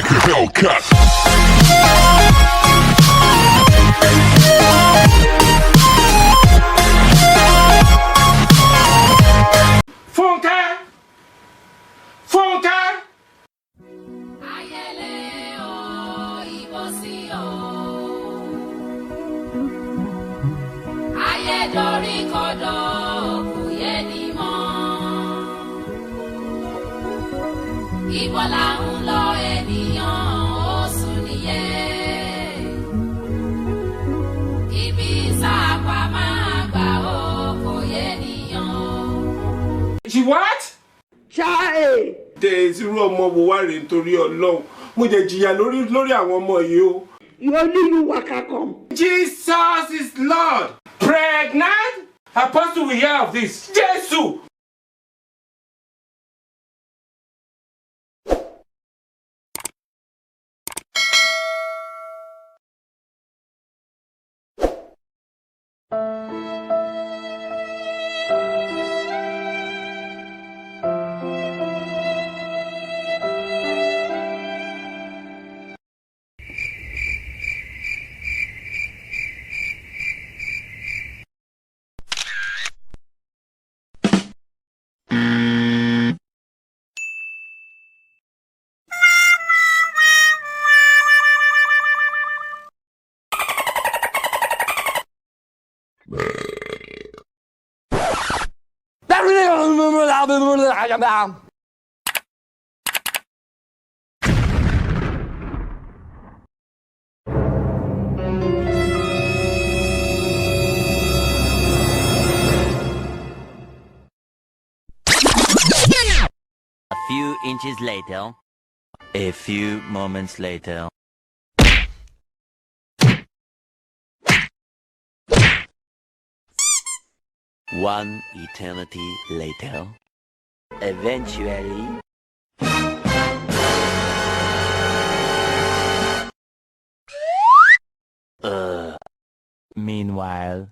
like a Hellcat. Funke! Funke! Ayẹlẹ o, ìbọ̀sí o. Ayẹ̀dọ̀rí kọ̀dọ̀ kò yẹ ní mọ́. Ibo là ń lọ ènìyàn ó sùn nìyẹn. Ibi sáàpà máa gbà ó kò yẹ níyàn. She what? Ṣáì. Daisy irú ọmọ wo wá rèé nítorí Ọlọ́run. Mo jẹ jìyà lórí àwọn ọmọ yìí o. You only you waka come. Jesus is Lord. Pregnant? Apostle will hear of this. Jesus! A few inches later, a few moments later. One eternity later. Eventually. Meanwhile.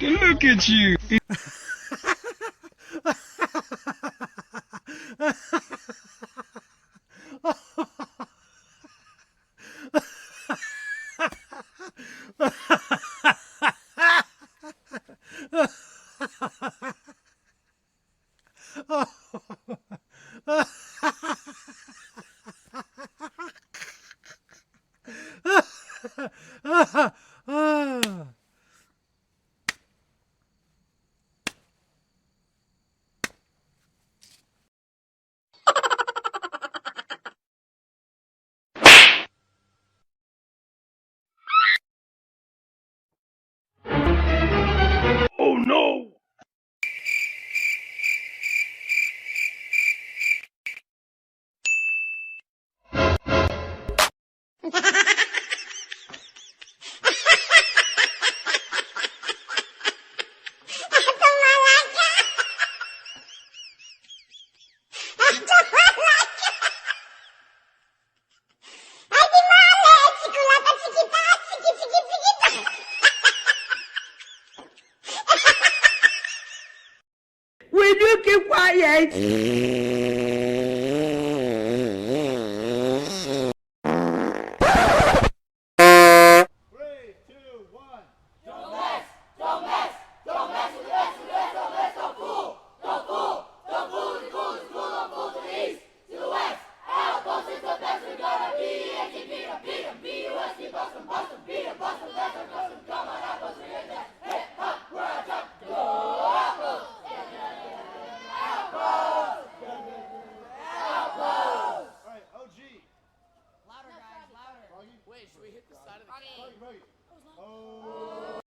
Look at you. Oh no! Will you keep quiet? Bust 'em, beat 'em, come on, up, let's read that. Hip hop world. should we hit the side of the Okay. Right. Oh.